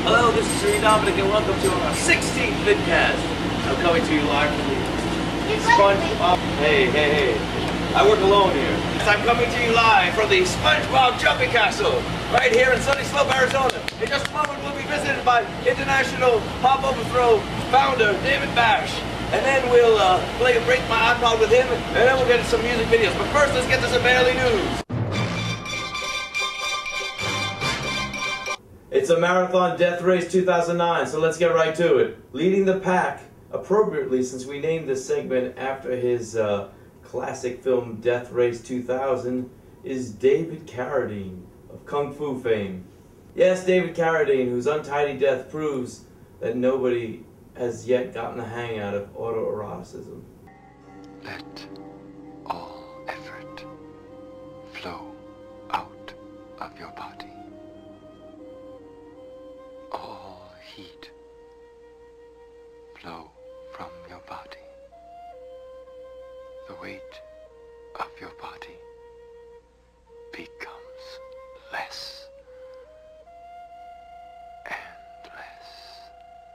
Hello, this is Serene Dominic and welcome to our 16th vidcast. I'm coming to you live from the SpongeBob. Hey. I work alone here. I'm coming to you live from the SpongeBob Jumping Castle, right here in Sunny Slope, Arizona. In just a moment, we'll be visited by International Pop Overthrow founder David Bash. And then we'll break my iPod with him, and then we'll get some music videos. But first, let's get to some Barely News. It's a marathon death race 2009, so let's get right to it. Leading the pack, appropriately since we named this segment after his classic film Death Race 2000, is David Carradine of Kung Fu fame. Yes, David Carradine, whose untidy death proves that nobody has yet gotten the hang out of autoeroticism. Let all effort flow out of your body. All heat flow from your body. The weight of your body becomes less and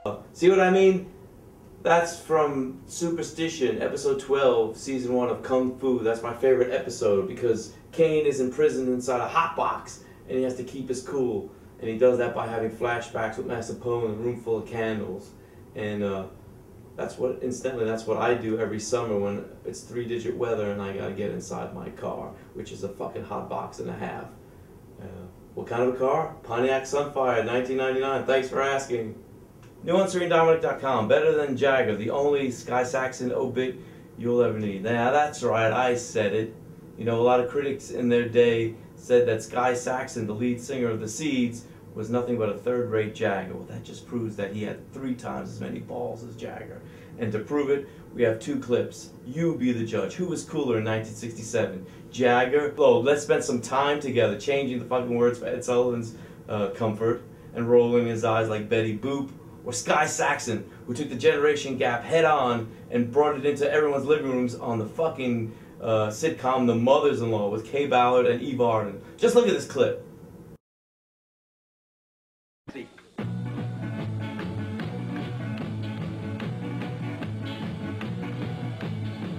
less. See what I mean? That's from Superstition, episode 12, season 1 of Kung Fu. That's my favorite episode because Kane is imprisoned inside a hot box and he has to keep his cool. And he does that by having flashbacks with Master Po in a room full of candles. And incidentally, that's what I do every summer when it's 3-digit weather and I gotta get inside my car, which is a fucking hot box and a half. What kind of a car? Pontiac Sunfire, 1999. Thanks for asking. New on SereneDominic.com. Better than Jagger, the only Sky Saxon obit you'll ever need. Now that's right, I said it. You know, a lot of critics in their day said that Sky Saxon, the lead singer of the Seeds, was nothing but a third-rate Jagger. Well, that just proves that he had 3 times as many balls as Jagger. And to prove it, we have 2 clips. You be the judge. Who was cooler in 1967? Jagger? Oh, let's spend some time together changing the fucking words for Ed Sullivan's comfort and rolling his eyes like Betty Boop. Or Sky Saxon, who took the generation gap head on and brought it into everyone's living rooms on the fucking sitcom The Mothers-in-Law with Kay Ballard and Eve Arden. Just look at this clip.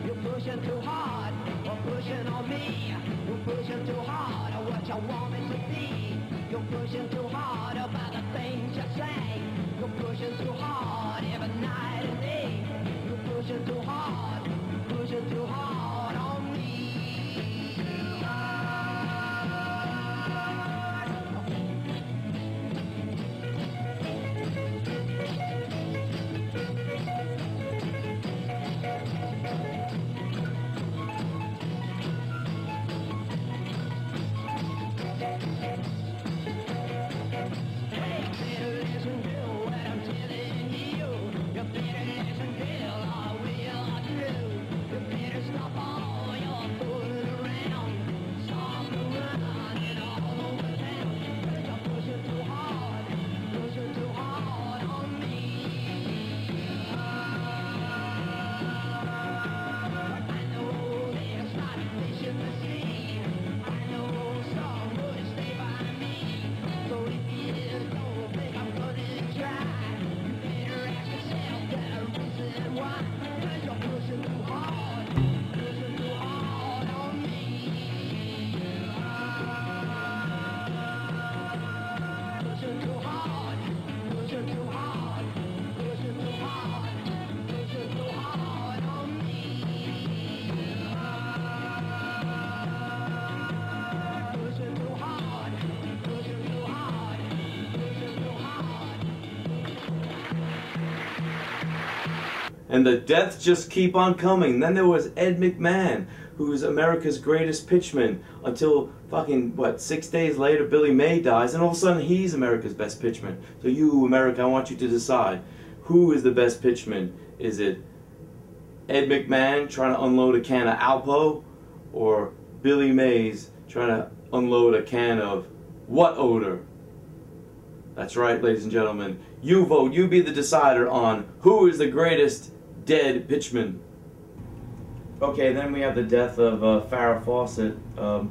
You're pushing too hard, or pushing on me. You're pushing too hard, or what you want me to be. You're pushing too hard about the things you say. You're pushing too hard every night and day. You're pushing too hard on me. And the deaths just keep on coming. Then there was Ed McMahon, who's America's greatest pitchman, until fucking, 6 days later Billy May dies, and all of a sudden he's America's best pitchman. So you, America, I want you to decide, who is the best pitchman? Is it Ed McMahon trying to unload a can of Alpo, or Billy Mays trying to unload a can of what odor? That's right, ladies and gentlemen. You vote. You be the decider on who is the greatest dead pitchman. Okay, then we have the death of Farrah Fawcett, who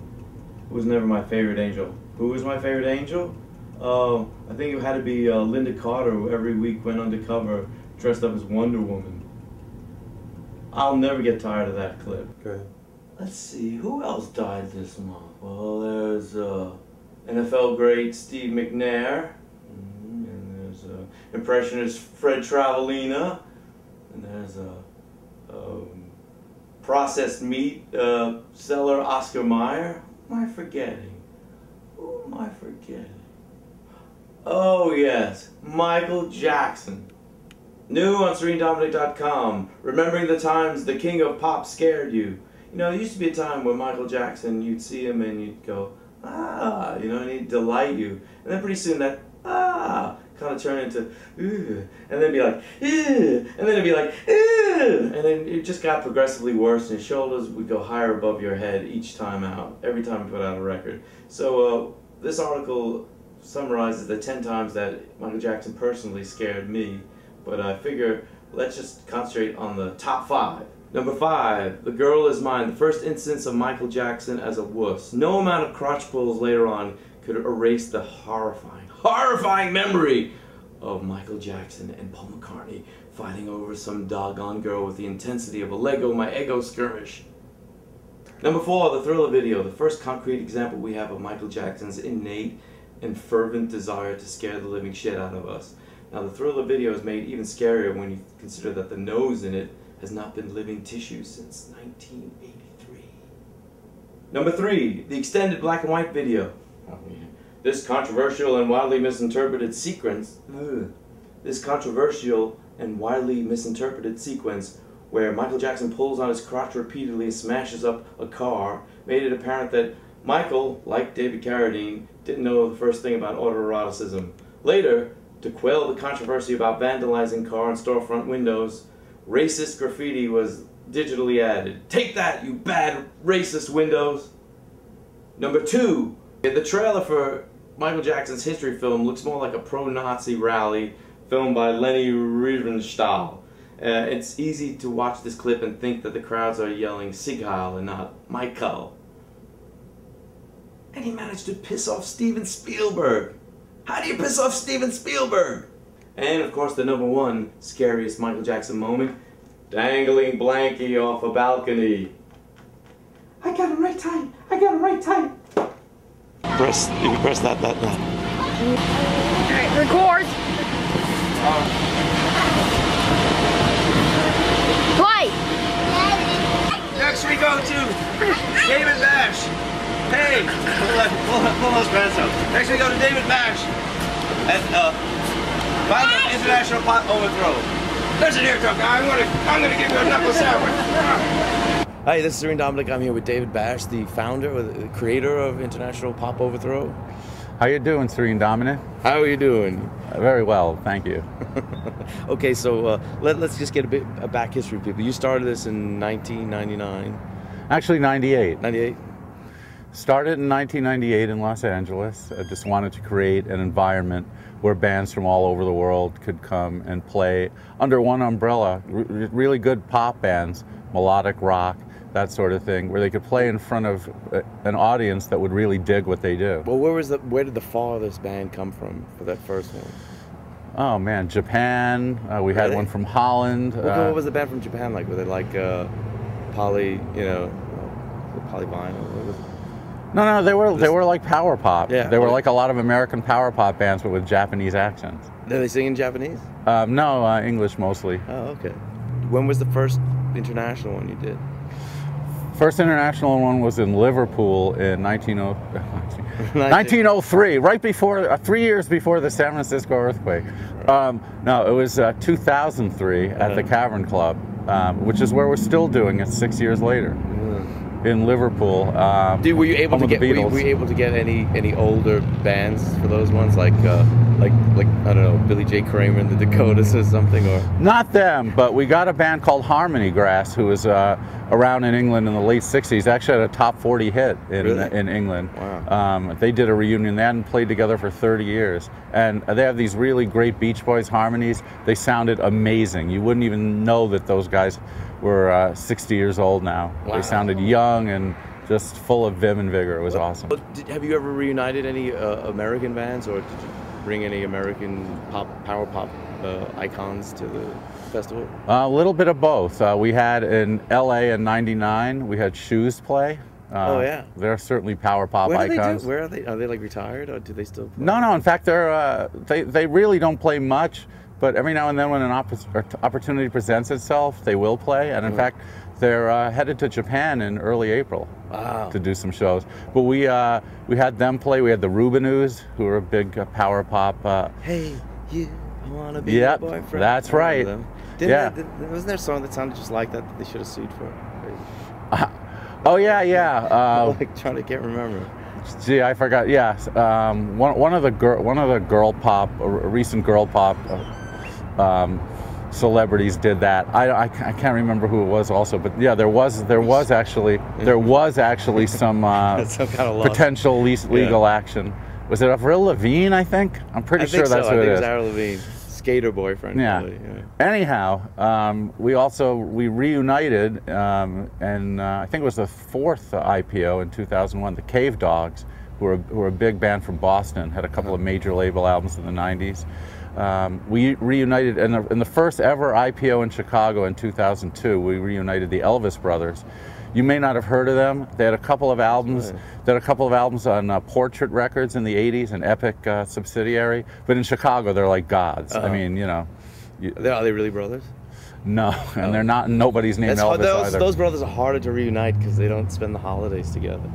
was never my favorite angel. Who was my favorite angel? I think it had to be Linda Carter, who every week went undercover dressed up as Wonder Woman. I'll never get tired of that clip. Okay. Let's see, who else died this month? Well, there's NFL great Steve McNair, and there's impressionist Fred Travalena, and there's processed meat seller Oscar Mayer. Who am I forgetting? Who am I forgetting? Oh yes, Michael Jackson. New on SereneDominic.com. Remembering the times the king of pop scared you. You know, there used to be a time when Michael Jackson, you'd see him and you'd go, ah, you know, and he'd delight you. And then pretty soon that, ah, kind of turned into, ooh, and then be like, ooh, and then it'd be like, ooh, and then it just got progressively worse, and his shoulders would go higher above your head each time out, every time he put out a record. So this article summarizes the 10 times that Michael Jackson personally scared me, but I figure let's just concentrate on the top 5. Number 5, The Girl Is Mine, the first instance of Michael Jackson as a wuss. No amount of crotch pulls later on could erase the horrifying memory of Michael Jackson and Paul McCartney fighting over some doggone girl with the intensity of a Lego My Ego skirmish. Number 4, The Thriller video, the first concrete example we have of Michael Jackson's innate and fervent desire to scare the living shit out of us. Now, the Thriller video is made even scarier when you consider that the nose in it has not been living tissue since 1983. Number 3, the extended black and white video. This controversial and widely misinterpreted sequence, where Michael Jackson pulls on his crotch repeatedly and smashes up a car, made it apparent that Michael, like David Carradine, didn't know the first thing about autoeroticism. Later, to quell the controversy about vandalizing car and storefront windows, racist graffiti was digitally added. Take that, you bad racist windows! Number 2, the trailer for Michael Jackson's history film looks more like a pro-Nazi rally filmed by Leni Riefenstahl. It's easy to watch this clip and think that the crowds are yelling Sieg Heil and not Michael. And he managed to piss off Steven Spielberg. How do you piss off Steven Spielberg? And of course the number 1 scariest Michael Jackson moment, dangling Blanky off a balcony. I got him right tight. I got him right tight. Press, you can press that. Alright, record. Play. Next we go to David Bash. Hey, pull those pants out. Next we go to David Bash at International Pop Overthrow. Listen here, tough guy. I'm gonna give you a knuckle sandwich. Hi, this is Serene Dominic. I'm here with David Bash, the founder or the creator of International Pop Overthrow. How you doing, Serene Dominic? How are you doing? Very well, thank you. Okay, so let's just get a back history, people. You started this in 1999. Actually, 98. 98? Started in 1998 in Los Angeles. I just wanted to create an environment where bands from all over the world could come and play under one umbrella. Really good pop bands, melodic rock, that sort of thing, where they could play in front of an audience that would really dig what they do. Well, where did the farthest band come from for that first one? Oh man, Japan. We had one from Holland. What was the band from Japan like? Were they like Polyvinyl? No, they were like power pop. Yeah, they were like a lot of American power pop bands, but with Japanese accents. Did they sing in Japanese? No, English mostly. Oh, okay. When was the first international one you did? First international one was in Liverpool in 1903, right before, 3 years before the San Francisco earthquake. No, it was 2003 at the Cavern Club, which is where we're still doing it 6 years later. In Liverpool. Dude, were you able to get any older bands for those ones, like I don't know, Billy J. Kramer and the Dakotas or something, or? Not them, but we got a band called Harmony Grass who was around in England in the late '60s. Actually had a top 40 hit in England. Wow. They did a reunion. They hadn't played together for 30 years, and they have these really great Beach Boys harmonies. They sounded amazing. You wouldn't even know that those guys were 60 years old now. Wow. They sounded young and just full of vim and vigor. It was awesome. Have you ever reunited any American bands, or did you bring any American power pop icons to the festival? A little bit of both. We had in LA in '99, we had Shoes play. Oh yeah, they're certainly power pop icons. Where are they? Are they like retired, or do they still play? No. In fact, they're they really don't play much. But every now and then, when an opportunity presents itself, they will play. And in fact, they're headed to Japan in early April to do some shows. But we had them play. We had the Rubinoos, who are a big power pop. Hey, you wanna be my boyfriend? That's right. Wasn't there a song that sounded just like that they should have sued for? Oh yeah. Like trying to can't remember. Gee, I forgot. Yeah, one of the girl pop, recent girl pop celebrities did that. I can't remember who it was also, but yeah, there was actually some kind of potential legal action. Was it Avril Lavigne? I think. I'm pretty sure that's who it is. Avril Lavigne, skater boyfriend. Yeah. Really, yeah. Anyhow, we reunited, and I think it was the 4th IPO in 2001. The Cave Dogs, who were a big band from Boston, had a couple of major label albums in the '90s. We reunited in the first ever IPO in Chicago in 2002. We reunited the Elvis Brothers. You may not have heard of them. They had a couple of albums. They had a couple of albums on Portrait Records in the '80s, an Epic subsidiary. But in Chicago, they're like gods. I mean, you know. Are they really brothers? No, and they're not. Nobody's named Elvis either. Those brothers are harder to reunite because they don't spend the holidays together.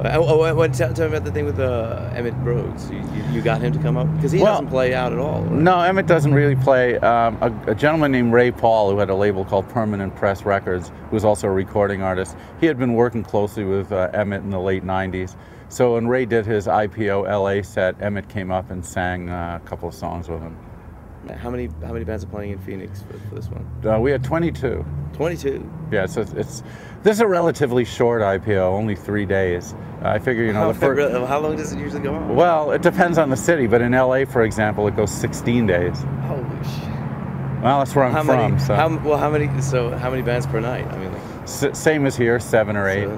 Tell me about the thing with Emmett Rhodes. You got him to come up? Because he doesn't play out at all. Right? No, Emmett doesn't really play. A gentleman named Ray Paul, who had a label called Permanent Press Records, who was also a recording artist, he had been working closely with Emmett in the late '90s. So when Ray did his IPO LA set, Emmett came up and sang a couple of songs with him. How many bands are playing in Phoenix for this one? We had 22. 22? Yeah, so this is a relatively short IPO, only 3 days. I figure, you know, how long does it usually go on? Well, it depends on the city, but in LA, for example, it goes 16 days. Holy shit! Well, that's where I'm from. How many bands per night? I mean, like same as here, 7 or 8.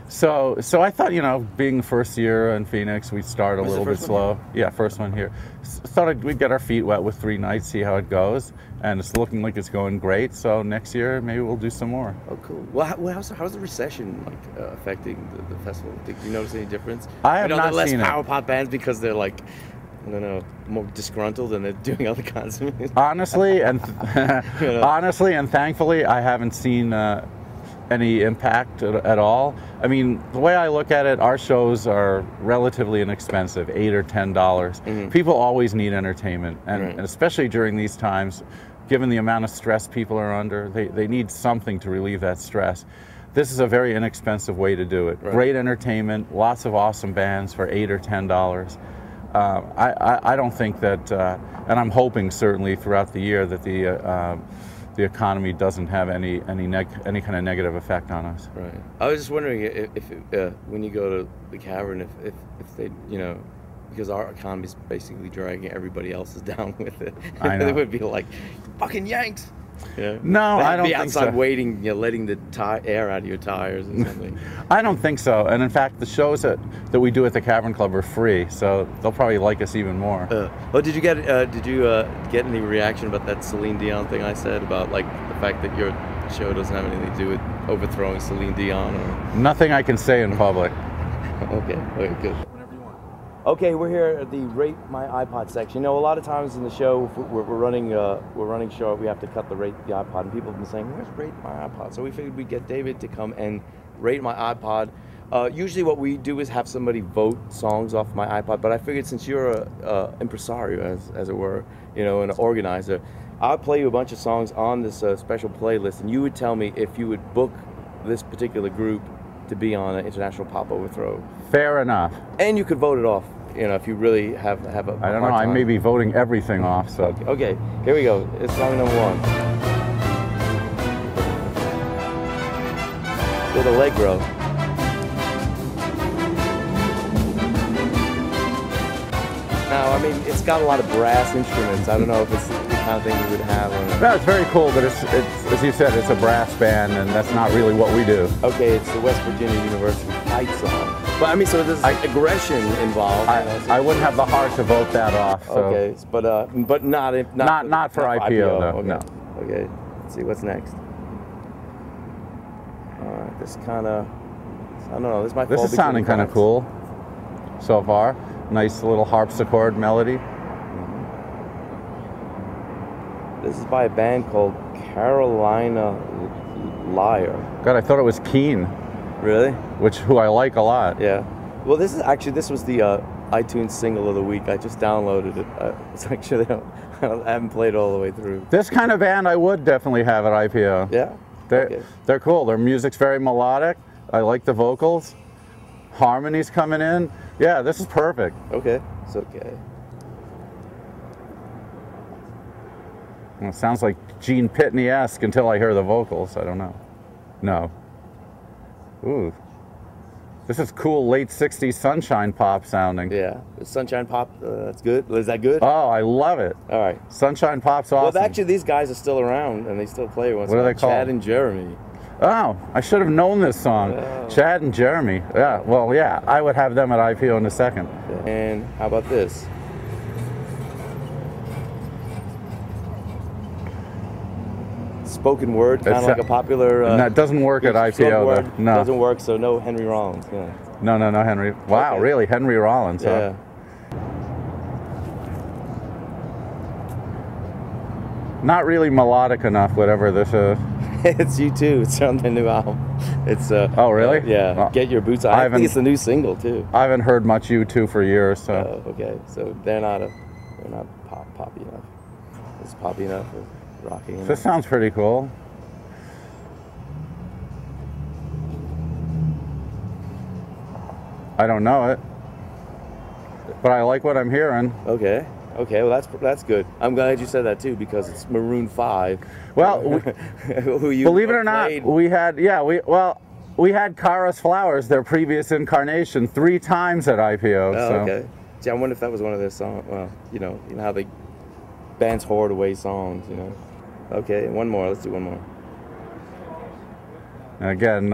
So I thought, you know, being the first year in Phoenix, we'd start a little bit slow. Yeah, first one here. Thought we'd get our feet wet with 3 nights, see how it goes, and it's looking like it's going great. So next year, maybe we'll do some more. Oh, cool. Well, how's the recession affecting the festival? Did you notice any difference? I have not less seen power pop bands because they're like, I don't know, more disgruntled and they're doing other kinds of music. Honestly, and thankfully, I haven't seen any impact at all. I mean, the way I look at it, our shows are relatively inexpensive, $8 or $10. Mm-hmm. People always need entertainment, and especially during these times, given the amount of stress people are under, they need something to relieve that stress. This is a very inexpensive way to do it. Right. Great entertainment, lots of awesome bands for $8 or $10. I don't think that, and I'm hoping certainly throughout the year that the economy doesn't have any kind of negative effect on us. Right. I was just wondering if when you go to the Cavern, if they, you know, because our economy is basically dragging everybody else's down with it. I know. They would be like, fucking Yanks. Yeah. No, I don't think so. Be outside waiting, you know, letting the air out of your tires or something. I don't think so. And in fact, the shows that we do at the Cavern Club are free, so they'll probably like us even more. Well, did you get any reaction about that Celine Dion thing I said about like the fact that your show doesn't have anything to do with overthrowing Celine Dion? Or nothing I can say in public. Okay, good. Okay, we're here at the Rate My iPod section. You know, a lot of times in the show, we're running short. We have to cut the Rate the iPod, and people have been saying, "Where's Rate My iPod?" So we figured we'd get David to come and rate my iPod. Usually, what we do is have somebody vote songs off my iPod. But I figured since you're a impresario, as it were, you know, an organizer, I'll play you a bunch of songs on this special playlist, and you would tell me if you would book this particular group to be on an International Pop Overthrow. Fair enough. And you could vote it off, you know, if you really have a I don't know, I may be voting everything off, so. Okay, here we go. It's song number 1. With Allegro. Now, I mean, it's got a lot of brass instruments. I don't know if it's the kind of thing you would have on it. No, it's very cool, but it's as you said, it's a brass band, and that's not really what we do. Okay, it's the West Virginia University fight song. But I mean, so there's aggression involved. I wouldn't have the heart to vote that off. So. Okay, but not for IPO though. Okay. No. Okay, let's see what's next. This kind of, I don't know. This is sounding kind of cool so far. Nice little harpsichord melody. This is by a band called Carolina Liar. God, I thought it was Keen. Really? Who I like a lot. Yeah. Well, this was the iTunes single of the week. I just downloaded it. It's actually, I haven't played it all the way through. This kind of band I would definitely have at IPO. Yeah? They're cool. Their music's very melodic. I like the vocals. Harmonies coming in. Yeah, this is perfect. Okay, it's okay. Well, it sounds like Gene Pitney-esque until I hear the vocals. I don't know. No. Ooh. This is cool late 60s sunshine pop sounding. Yeah, sunshine pop, that's good. Is that good? Oh, I love it. All right. Sunshine pop's awesome. Well, actually, these guys are still around, and they still play once. What are they called? Chad and Jeremy. Oh, I should have known this song. Oh. Chad and Jeremy. Yeah, well, yeah, I would have them at IPO in a second. And how about this? Spoken word, kind of like a popular... no, it doesn't work at IPO, word though. No. Doesn't work, so no Henry Rollins. Yeah. No, Henry. Wow, Okay. Really? Henry Rollins, Yeah. huh? Not really melodic enough, whatever this is. It's you too. It's on the new album. It's oh, really? Yeah. Well, Get Your Boots On. I think it's the new single too. I haven't heard much U2 for years, so. Okay, so they're not poppy enough. It's poppy enough or rocky enough. This sounds pretty cool. I don't know it, but I like what I'm hearing. Okay. Okay, well that's good. I'm glad you said that too because it's Maroon 5. Well, who you believe it or not, played. we had Kara's Flowers, their previous incarnation, 3 times at IPO. Oh, so. okay. Gee, I wonder if that was one of their songs. Well, you know how they bands hoard away songs. You know. Okay, one more. Let's do one more. And again,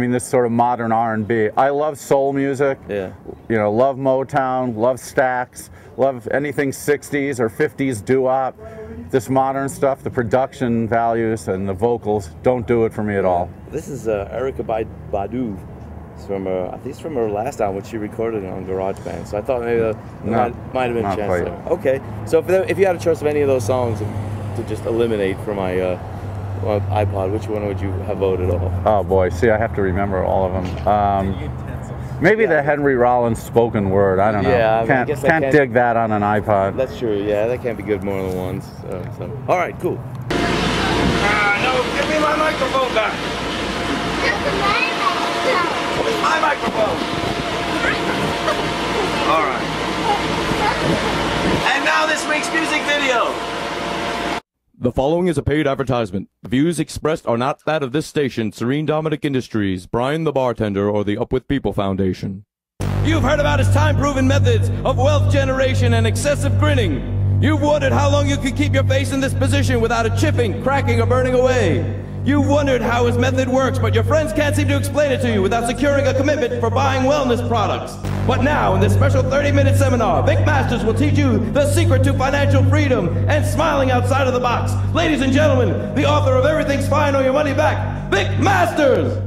this sort of modern R&B. I love soul music. Yeah. You know, love Motown, love Stax, love anything 60s or 50s doo-wop. This modern stuff, the production values and the vocals don't do it for me at all. This is Erykah Badu. It's from I think it's from her last album, which she recorded on GarageBand. So I thought maybe might have been a chance there. Okay, so if you had a choice of any of those songs to just eliminate from my iPod, which one would you have voted off? Oh boy, see, I have to remember all of them. Maybe the Henry Rollins spoken word. I don't know. Yeah, can't dig that on an iPod. That's true. Yeah, that can't be good more than once. So. All right, cool. No, give me my microphone back. It's my microphone. All right. And now this week's music video. The following is a paid advertisement. The views expressed are not that of this station, Serene Dominic Industries, Brian the Bartender, or the Up With People Foundation. You've heard about his time-proven methods of wealth generation and excessive grinning. You've wondered how long you could keep your face in this position without it chipping, cracking, or burning away. You've wondered how his method works, but your friends can't seem to explain it to you without securing a commitment for buying wellness products. But now, in this special 30-minute seminar, Vic Masters will teach you the secret to financial freedom and smiling outside of the box. Ladies and gentlemen, the author of Everything's Fine or Your Money Back, Vic Masters!